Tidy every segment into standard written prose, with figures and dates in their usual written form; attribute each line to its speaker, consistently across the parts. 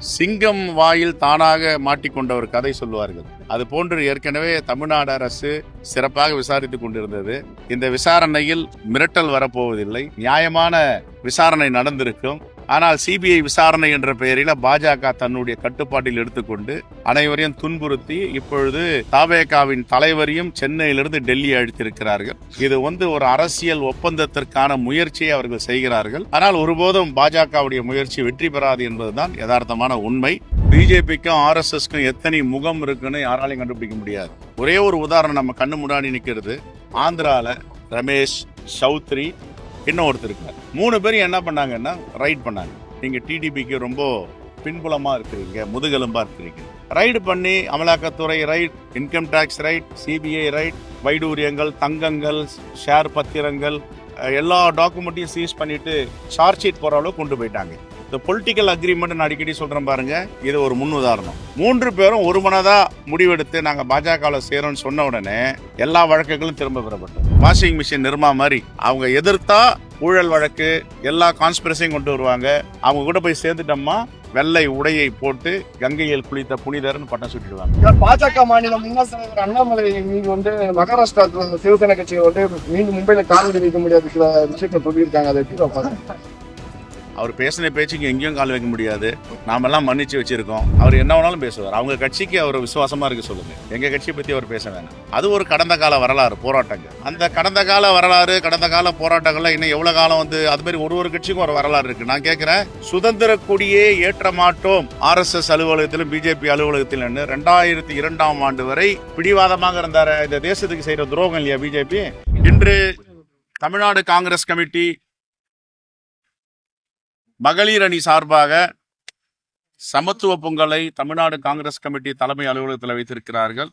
Speaker 1: சிங்கம் வாயில் தானாக மாட்டிக்கொண்ட ஒரு கதை சொல்லுவார்கள். அது போன்று ஏற்கனவே தமிழ்நாடு அரசு சிறப்பாக விசாரித்துக் கொண்டிருந்தது. இந்த விசாரணையில் மிரட்டல் வரப்போவதில்லை, நியாயமான விசாரணை நடந்திருக்கும். ஆனால் சிபிஐ விசாரணை என்ற பெயரில் பாஜக தன்னுடைய கட்டுப்பாட்டில் எடுத்துக்கொண்டு அனைவரையும் துன்புறுத்தி இப்பொழுது தவேகாவின் தலைவரையும் சென்னையிலிருந்து டெல்லி அழைத்திருக்கிறார்கள். இது ஒரு அரசியல் ஒப்பந்தத்திற்கான முயற்சியை அவர்கள் செய்கிறார்கள். ஆனால் ஒருபோதும் பாஜகவுடைய முயற்சி வெற்றி பெறாது என்பதுதான் யதார்த்தமான உண்மை. பிஜேபிக்கும் RSSக்கும் எத்தனை முகம் இருக்குன்னு யாராலையும் கண்டுபிடிக்க முடியாது. ஒரே ஒரு உதாரணம் நம்ம கண்ணு முன்னாடி நிற்கிறது. ஆந்திரால ரமேஷ் சௌத்ரி இன்னொருத்தர் இருக்கார். 3 பேரும் என்ன பண்ணாங்கன்னா ரைட் பண்ணாங்க. நீங்க டிடிபிக்கு ரொம்ப பின்புலமா இருக்கிறீங்க, முதுகெலும்பா இருக்கிறீங்க. ரைடு பண்ணி அமலாக்கத்துறை raid, income tax raid, CBI raid, வைடூரியங்கள், தங்கங்கள், ஷேர் பத்திரங்கள் எல்லா டாக்குமெண்ட்டையும் சீஸ் பண்ணிட்டு சார்ஜ் ஷீட் போற அளவுக்கு கொண்டு போயிட்டாங்க. இந்த பொலிட்டிக்கல் அக்ரிமெண்ட் நான் அடிக்கடி சொல்றேன் பாருங்க, இது ஒரு முன் உதாரணம். 3 பேரும் ஒரு மனதா முடிவெடுத்து நாங்க பாஜகவில் சேரோம்னு சொன்ன உடனே எல்லா வழக்குகளும் திரும்ப பெறப்பட்டது. வாஷிங் மிஷின் நிர்மா மாதிரி அவங்க எதிர்த்தா ஊழல் வழக்கு எல்லா கான்ஸ்பிரசியும் கொண்டு வருவாங்க. அவங்க கூட போய் சேர்ந்துட்டோம்மா வெள்ளை உடையை போட்டு கங்கையில் குளித்த புனிதர்னு பட்டம் சுட்டிடுவாங்க.
Speaker 2: பாஜக மாநில முன்னாள் தலைவர் அண்ணாமலை நீங்க மகாராஷ்டிரா சிவசேனா கட்சியை மீண்டும் மும்பையில கால் வைக்க முடியாத விஷயத்தை சொல்லியிருக்காங்க. அதை எப்படி
Speaker 1: அவர் பேசின பேச்சுக்கு எங்கேயும் கால் வைக்க முடியாது. நாமெல்லாம் மன்னிச்சு வச்சிருக்கோம். அவர் என்ன வேணாலும் பேசுவார். அவங்க கட்சிக்கு அவர் விசுவாசமா இருக்கு சொல்லுங்க. எங்க கட்சியை பத்தி அவர் பேச வேணாம். அது ஒரு கடந்த கால வரலாறு, போராட்டங்கள். அந்த கடந்த கால வரலாறு, கடந்த கால போராட்டங்கள்ல இன்னும் எவ்வளவு காலம் அது மாதிரி ஒரு கட்சிக்கும் ஒரு வரலாறு இருக்கு. நான் கேட்கிறேன், சுதந்திர கொடியே ஏற்ற மாட்டோம் RSS அலுவலகத்திலும் பிஜேபி அலுவலகத்திலும் 2002ஆம் ஆண்டு வரை பிடிவாதமாக இருந்தாரு. இந்த தேசத்துக்கு செய்யற துரோகம் இல்லையா பிஜேபி? இன்று தமிழ்நாடு காங்கிரஸ் கமிட்டி மகளிர் அணி சார்பாக சமத்துவ பொங்கலை தமிழ்நாடு காங்கிரஸ் கமிட்டி தலைமை அலுவலகத்தில் வைத்திருக்கிறார்கள்.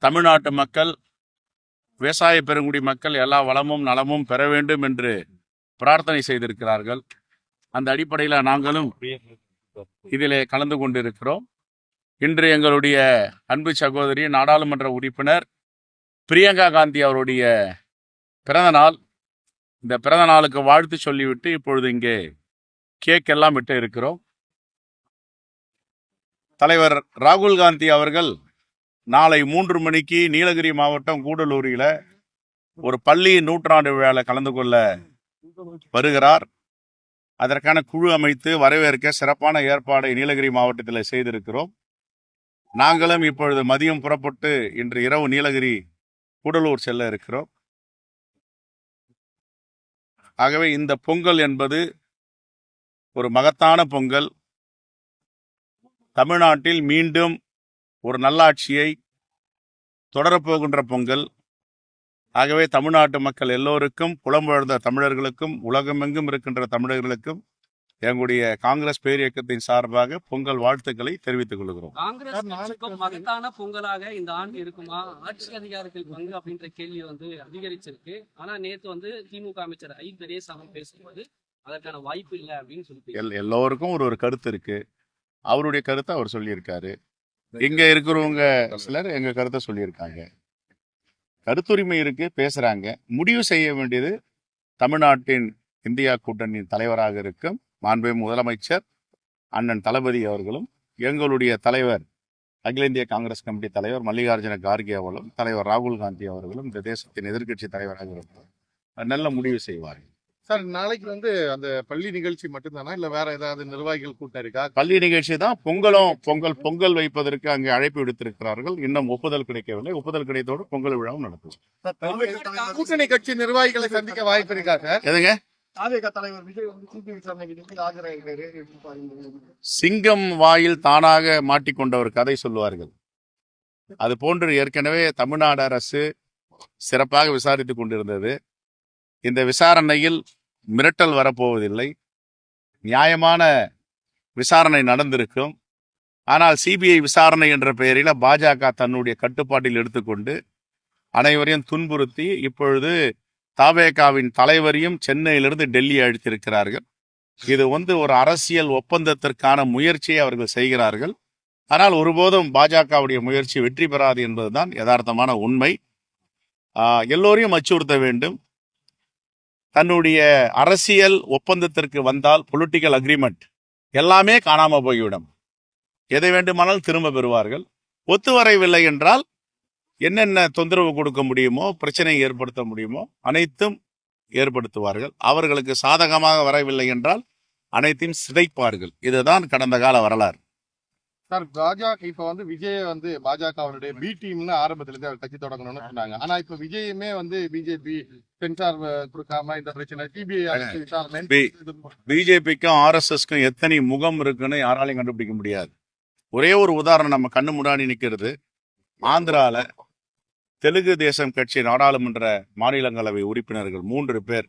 Speaker 1: தமிழ்நாட்டு மக்கள், விவசாய பெருங்குடி மக்கள் எல்லா வளமும் நலமும் பெற வேண்டும் என்று பிரார்த்தனை செய்திருக்கிறார்கள். அந்த அடிப்படையில் நாங்களும் இதிலே கலந்து கொண்டிருக்கிறோம். இன்று எங்களுடைய அன்பு சகோதரி நாடாளுமன்ற உறுப்பினர் பிரியங்கா காந்தி அவருடைய பிறந்த நாள். இந்த பிறந்த நாளுக்கு வாழ்த்து சொல்லிவிட்டு இப்பொழுது இங்கே கேக் எல்லாம் விட்டு இருக்கிறோம். தலைவர் ராகுல் காந்தி அவர்கள் நாளை 3 மணிக்கு நீலகிரி மாவட்டம் கூடலூரில் ஒரு பள்ளி நூற்றாண்டு விழாவில் கலந்து கொள்ள வருகிறார். அதற்கான குழு அமைத்து வரவேற்க சிறப்பான ஏற்பாடை நீலகிரி மாவட்டத்தில் செய்திருக்கிறோம். நாங்களும் இப்பொழுது மதியம் புறப்பட்டு இன்று இரவு நீலகிரி கூடலூர் செல்ல இருக்கிறோம். ஆகவே இந்த பொங்கல் என்பது ஒரு மகத்தான பொங்கல். தமிழ்நாட்டில் மீண்டும் ஒரு நல்லாட்சியை தொடரப்போகின்ற பொங்கல். ஆகவே தமிழ்நாட்டு மக்கள் எல்லோருக்கும், புலம்பெயர்ந்த தமிழர்களுக்கும், உலகமெங்கும் இருக்கின்ற தமிழர்களுக்கும் எங்களுடைய காங்கிரஸ் பேரியக்கத்தின் சார்பாக பொங்கல் வாழ்த்துக்களை தெரிவித்துக் கொள்கிறோம்.
Speaker 3: காங்கிரஸ் மகத்தான பொங்கலாக இந்த ஆண்டு இருக்குமா? ஆட்சி அதிகாரத்தில் பங்கு அப்படின்ற கேள்வி அதிகரிச்சிருக்கு. ஆனா நேற்று திமுக அமைச்சர் ஐ பெரியசாமி பேசும்போது அதற்கான வாய்ப்பு இல்லை அப்படின்னு சொல்லி
Speaker 1: எல்லோருக்கும் ஒரு கருத்து இருக்கு. அவருடைய கருத்தை அவர் சொல்லியிருக்காரு. இங்க இருக்கிறவங்க சிலர் எங்க கருத்தை சொல்லியிருக்காங்க. கருத்துரிமை இருக்கு, பேசுறாங்க. முடிவு செய்ய வேண்டியது தமிழ்நாட்டின் இந்தியா கூட்டணியின் தலைவராக இருக்கும் மாண்புமிகு முதலமைச்சர் அண்ணன் தளபதி அவர்களும், எங்களுடைய தலைவர் அகில இந்திய காங்கிரஸ் கமிட்டி தலைவர் மல்லிகார்ஜுன கார்கே அவர்களும், தலைவர் ராகுல் காந்தி அவர்களும் இந்த தேசத்தின் எதிர்க்கட்சி தலைவராக இருப்பார். நல்ல முடிவு செய்வார்கள்.
Speaker 2: சார், நாளைக்கு அந்த பள்ளி நிகழ்ச்சி மட்டும்தானா இல்ல வேற ஏதாவது நிர்வாகிகள் கூட்டம் இருக்கா?
Speaker 1: பள்ளி நிகழ்ச்சி தான். பொங்கல் வைப்பதற்கு அங்கே அழைப்பு விடுத்திருக்கிறார்கள். இன்னும் ஒப்புதல் கிடைக்கவில்லை. ஒப்புதல் கிடைத்தோடு பொங்கல் விழாவும் நடத்தும்.
Speaker 2: கூட்டணி கட்சி நிர்வாகிகளை சந்திக்க வாய்ப்பு இருக்கா சார்?
Speaker 1: எதுங்க? சிங்கம் வாயில் தானாக மாட்டிக்கொண்ட ஒரு கதை சொல்லுவார்கள். அது போன்று ஏற்கனவே தமிழ்நாடு அரசு சிறப்பாக விசாரித்துக் கொண்டிருந்தது. இந்த விசாரணையில் மிரட்டல் வரப்போவதில்லை, நியாயமான விசாரணை நடந்திருக்கும். ஆனால் சிபிஐ விசாரணை என்ற பெயரில் பாஜக தன்னுடைய கட்டுப்பாட்டில் எடுத்துக்கொண்டு அனைவரையும் துன்புறுத்தி இப்பொழுது தவேகாவின் தலைவரையும் சென்னையிலிருந்து டெல்லி அழைத்திருக்கிறார்கள். இது ஒரு அரசியல் ஒப்பந்தத்திற்கான முயற்சியை அவர்கள் செய்கிறார்கள். ஆனால் ஒருபோதும் பாஜகவுடைய முயற்சி வெற்றி பெறாது என்பதுதான் யதார்த்தமான உண்மை. எல்லோரையும் அச்சுறுத்த வேண்டும். தன்னுடைய அரசியல் ஒப்பந்தத்திற்கு வந்தால், பொலிட்டிக்கல் அக்ரிமெண்ட் எல்லாமே காணாம போய்விடும். எதை வேண்டுமானாலும் திரும்ப பெறுவார்கள். ஒத்து வரவில்லை என்றால் என்னென்ன தொந்தரவு கொடுக்க முடியுமோ, பிரச்சனை ஏற்படுத்த முடியுமோ அனைத்தும் ஏற்படுத்துவார்கள். அவர்களுக்கு சாதகமாக வரவில்லை என்றால் அனைத்தையும் சிதைப்பார்கள். இதுதான் கடந்த கால வரலாறு.
Speaker 2: சார், பாஜக இப்ப வந்து விஜய் வந்து பாஜகவுடைய பி டீம்னு ஆரம்பத்துல இருந்து அவர் கட்சி தொடங்கணும்னு சொன்னாங்க. ஆனா இப்ப விஜயுமே வந்து பிஜேபி சென்சார் கொடுக்காம இந்த பிரச்சனை சிபிஐ
Speaker 1: பிஜேபிக்கும் ஆர்எஸ்எஸ்க்கும் எத்தனை முகம் இருக்குன்னு யாராலையும் கண்டுபிடிக்க முடியாது. ஒரே ஒரு உதாரணம் நம்ம கண்ணு முன்னாடி நிற்கிறது. ஆந்திரால தெலுங்கு தேசம் கட்சி நாடாளுமன்ற மாநிலங்களவை உறுப்பினர்கள் 3 பேர்,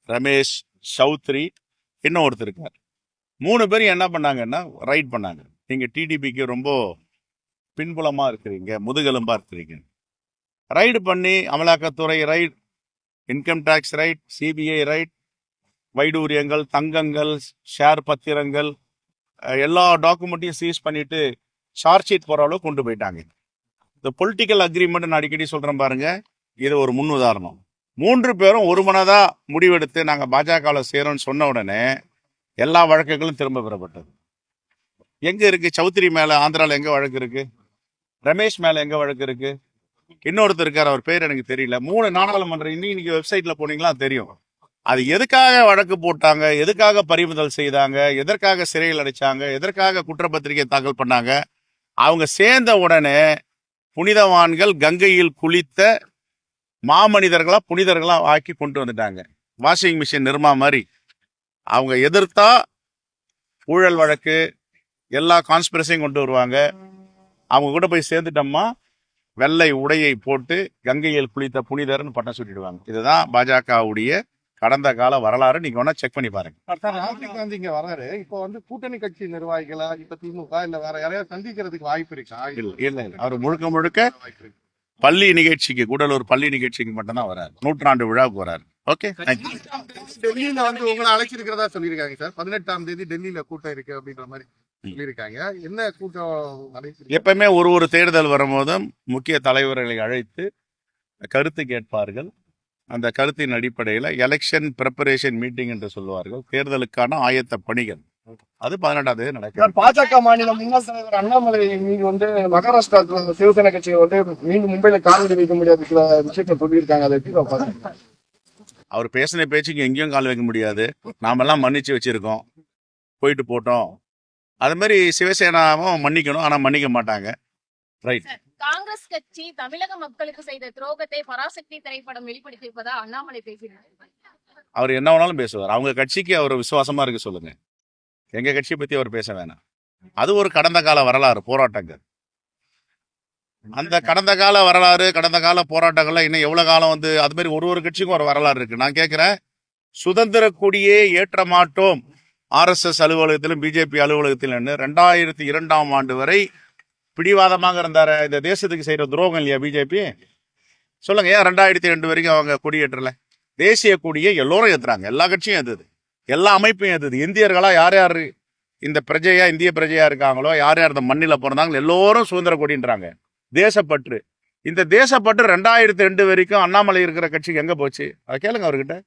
Speaker 1: ரமேஷ், சௌத்ரி, இன்னொருத்தர் இருக்கார். 3 பேரும் என்ன பண்ணாங்கன்னா ரைட் பண்ணாங்க. நீங்க டிடிபிக்கு ரொம்ப பின்புலமா இருக்கிறீங்க, முதுகெலும்பா இருக்கிறீங்க. ரைடு பண்ணி அமலாக்கத்துறை raid, income tax raid, CBI raid, வைடூரியங்கள், தங்கங்கள், ஷேர் பத்திரங்கள், எல்லா டாக்குமெண்ட்டையும் சீஸ் பண்ணிட்டு சார்ஜ் ஷீட் போற அளவுக்கு கொண்டு போயிட்டாங்க. இந்த பொலிட்டிக்கல் அக்ரிமெண்ட் நான் அடிக்கடி சொல்றேன் பாருங்க, இது ஒரு முன் உதாரணம். 3 பேரும் ஒரு மனதா முடிவெடுத்து நாங்க பாஜகவில் சேரோம்னு சொன்ன உடனே எல்லா வழக்குகளும் திரும்ப பெறப்பட்டது. எங்க இருக்கு? சௌத்ரி மேல ஆந்திரால எங்க வழக்கு இருக்கு? ரமேஷ் மேல எங்க வழக்கு இருக்கு? இன்னொருத்தர் இருக்கார், அவர் பேர் எனக்கு தெரியல. 3 நாடாளுமன்ற இன்னைக்கு வெப்சைட்ல போனீங்களா தெரியும். அது எதுக்காக வழக்கு போட்டாங்க, எதுக்காக பறிமுதல் செய்தாங்க, எதற்காக சிறையில் அடைச்சாங்க, எதற்காக குற்றப்பத்திரிகை தாக்கல் பண்ணாங்க. அவங்க சேர்ந்த உடனே புனிதவான்கள் கங்கையில் குளித்த மாமனிதர்களா புனிதர்களா ஆக்கி கொண்டு வந்துட்டாங்க. வாஷிங் மிஷின் நிர்மா மாதிரி அவங்க எதிர்த்தா ஊழல் வழக்கு எல்லா கான்ஸ்பிரசியும் கொண்டு வருவாங்க. அவங்க கூட போய் சேர்ந்துட்டோம்மா வெள்ளை உடையை போட்டு கங்கையில் குளித்த புனிதர்னு பட்டம் சுட்டிடுவாங்க. இதுதான் பாஜகவுடைய கடந்த கால வரலாறு. நீங்க வேணா செக் பண்ணி பாருங்க.
Speaker 2: ராகுல் காந்தி இங்க வராரு. இப்போ வந்து கூட்டணி கட்சி நிர்வாகிகளா, இப்ப திமுக இல்ல வேற யாரையாவது சந்திக்கிறதுக்கு வாய்ப்பு இருக்கா?
Speaker 1: இல்ல, அவர் முழுக்க பள்ளி நிகழ்ச்சிக்கு, கூடலூர் பள்ளி நிகழ்ச்சிக்கு மட்டும்தான் வராரு. 100ஆண்டு விழாவுக்கு வராரு. ஓகே,
Speaker 2: டெல்லியில வந்து உங்களை அழைச்சிருக்கிறதா சொல்லியிருக்காங்க சார். 18ஆம் தேதி டெல்லியில கூட்டம் இருக்கு அப்படின்ற மாதிரி சொல்லியிருக்காங்க. என்ன கூட்டம்?
Speaker 1: எப்பவுமே ஒரு தேர்தல் வரும்போதும் முக்கிய தலைவர்களை அழைத்து கருத்து கேட்பார்கள். அந்த கருத்தின் அடிப்படையில் எலெக்ஷன் ப்ரிப்பரேஷன் மீட்டிங் என்று சொல்லுவார்கள். தேர்தலுக்கான ஆயத்த பணிகள் அது 18ஆம் தேதி நடக்கும்.
Speaker 2: பாஜக மாநில முன்னாள் தலைவர் அண்ணாமலை மீது வந்து மகாராஷ்டிரா சிவசேனா கட்சி வந்து மீண்டும் மும்பையில கால் வைக்க முடியாத விஷயத்தை சொல்லியிருக்காங்க. அதை எப்படி பாருங்க?
Speaker 1: அவர் பேசின பேச்சுக்கு எங்கேயும் கால் வைக்க முடியாது. நாமெல்லாம் மன்னிச்சு வச்சிருக்கோம், போயிட்டு போட்டோம். அது மாதிரி சிவசேனாவும் மன்னிக்கணும், ஆனா மன்னிக்க மாட்டாங்க. ரைட்.
Speaker 4: காங்கிரஸ் கட்சி தமிழக மக்களுக்கு செய்த துரோகத்தை பராசக்தி திரைப்படம் வெளிப்படுத்தியிருப்பதா அண்ணாமலை பேசினார்.
Speaker 1: அவர் என்ன வேணாலும் பேசுவார். அவங்க கட்சிக்கு அவர் விசுவாசமா இருக்க சொல்லுங்க. எங்க கட்சியை பத்தி அவர் பேச வேணாம். அது ஒரு கடந்த கால வரலாறு, போராட்டங்கள். அந்த கடந்த கால வரலாறு, கடந்த கால போராட்டங்கள்ல இன்னும் எவ்வளவு காலம் வந்து அது மாதிரி ஒரு கட்சிக்கும் ஒரு வரலாறு இருக்கு. நான் கேட்கிறேன், சுதந்திர கொடியே ஏற்ற மாட்டோம் ஆர்எஸ்எஸ் அலுவலகத்திலும் பிஜேபி அலுவலகத்திலும் 2002ஆம் ஆண்டு வரை பிடிவாதமாக இருந்தாரு. இந்த தேசத்துக்கு செய்யற துரோகம் இல்லையா பிஜேபி? சொல்லுங்க, ஏன் 2002 வரைக்கும் அவங்க கொடி ஏற்றல? தேசிய கொடியை எல்லோரும் ஏத்துறாங்க, எல்லா கட்சியும் ஏத்துது, எல்லா அமைப்பையும் ஏத்துது. இந்தியர்களா யார் யார் இந்த பிரஜையா, இந்திய பிரஜையா இருக்காங்களோ, யார் யார் இந்த மண்ணில பிறந்தாங்களோ எல்லோரும் சுதந்திர கொடின்றாங்க. தேசப்பற்று, இந்த தேசப்பற்று 2002 வரைக்கும் அண்ணாமலை இருக்கிற கட்சிக்கு எங்க போச்சு? அதை கேளுங்க அவர்கிட்ட.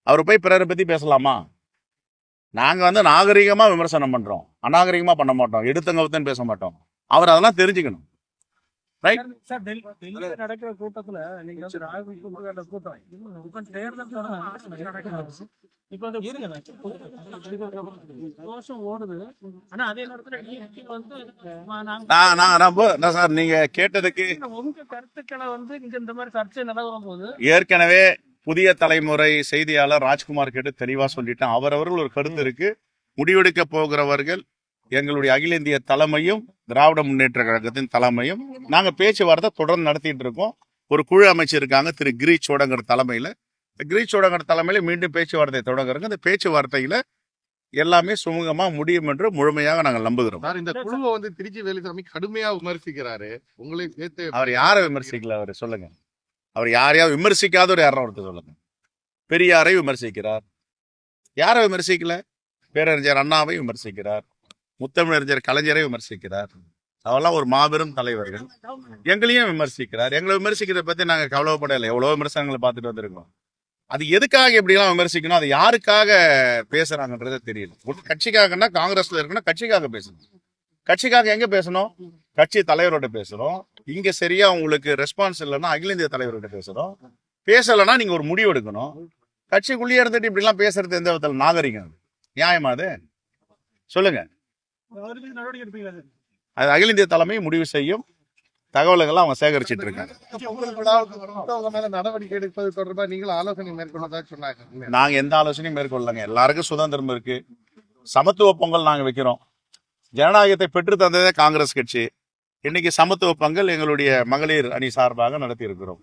Speaker 1: அவர் போய் பிறரை பத்தி பேசலாமா? நாங்க வந்து நாகரிகமா விமர்சனம் பண்றோம், அநாகரிகமா பண்ண மாட்டோம், எடுத்தங்கவுத்தன் பேச மாட்டோம். அவர் அதெல்லாம் தெரிஞ்சுக்கணும். ரைட்
Speaker 3: சார், டெல்லியில நடக்கிற கூட்டத்துல நீங்க வந்து ராகுல் கூட்டம் இப்ப வந்து ஓடுது. ஆனா அதே நேரத்துல வந்து
Speaker 1: சார் நீங்க கேட்டதுக்கு
Speaker 3: உங்க கருத்துக்களை வந்து இங்க இந்த மாதிரி சர்ச்சை நிலவரும் போது
Speaker 1: ஏற்கனவே புதிய தலைமுறை செய்தியாளர் ராஜ்குமார் கேட்டு தெளிவா சொல்லிட்டேன். அவரவர்கள் ஒரு கருத்து இருக்கு. முடிவெடுக்க போகிறவர்கள் எங்களுடைய அகில இந்திய தலைமையும் திராவிட முன்னேற்ற கழகத்தின் தலைமையும் நாங்க பேச்சுவார்த்தை தொடர்ந்து நடத்திட்டு இருக்கோம். ஒரு குழு அமைச்சிருக்காங்க திரு கிரீஷ் சோடங்கர் தலைமையில. கிரீஷ் சோடங்கர் தலைமையில மீண்டும் பேச்சுவார்த்தை தொடங்குறாங்க. இந்த பேச்சுவார்த்தையில எல்லாமே சுமூகமா முடியும் என்று முழுமையாக நாங்கள் நம்புகிறோம்.
Speaker 2: இந்த குழுவை வந்து திருச்சி வேலுசாமி கடுமையா விமர்சிக்கிறாரு. உங்களை சேர்த்து
Speaker 1: அவர் யாரை விமர்சிக்கல? அவர் சொல்லுங்க. அவர் யாரையாவது விமர்சிக்காத ஒரு யாரும் ஒருத்தர் சொல்லுங்க. பெரியாரை விமர்சிக்கிறார். யாரை விமர்சிக்கல? பேரறிஞர் அண்ணாவை விமர்சிக்கிறார். முத்தமிழறிஞர் கலைஞரை விமர்சிக்கிறார். அவெல்லாம் ஒரு மாபெரும் தலைவர்கள். எங்களையும் விமர்சிக்கிறார். எங்களை விமர்சிக்கிறத பத்தி நாங்க கவலைப்படலை. எவ்வளவு விமர்சனங்களை பார்த்துட்டு வந்திருக்கோம். அது எதுக்காக இப்படிலாம் விமர்சிக்கணும், அது யாருக்காக பேசுறாங்கன்றதே தெரியல. ஒரு கட்சிக்காகன்னா காங்கிரஸ்ல இருக்குன்னா கட்சிக்காக பேசணும். கட்சிக்காக எங்க பேசணும்? கட்சி தலைவரோட பேசுறோம். இங்க சரியா உங்களுக்கு ரெஸ்பான்ஸ் இல்லைன்னா அகில இந்திய தலைவரோட பேசுறோம். பேசலைன்னா நீங்க ஒரு முடிவு எடுக்கணும். கட்சிக்குள்ளேயே இருந்துட்டு இப்படி எல்லாம் பேசுறது எந்த விதத்துல நாகரிகம்? நியாயமா அது? சொல்லுங்க. அது அகில இந்திய தலைமை முடிவு செய்யும். தகவல்கள் அவங்க சேகரிச்சிட்டு இருக்காங்க.
Speaker 2: உங்க மேல நடவடிக்கை எடுப்பது தொடர்பா நீங்களும் ஆலோசனை மேற்கொள்ளதா சொன்னாங்க.
Speaker 1: நாங்க எந்த ஆலோசனையும் மேற்கொள்ளலங்க. எல்லாருக்கும் சுதந்திரம் இருக்கு. சமத்துவ பொங்கல் நாங்க வைக்கிறோம். ஜனநாயகத்தை பெற்று தந்ததே காங்கிரஸ் கட்சி. இன்னைக்கு சமத்துவ பொங்கல் எங்களுடைய மகளிர் அணி சார்பாக நடத்தி இருக்கிறோம்.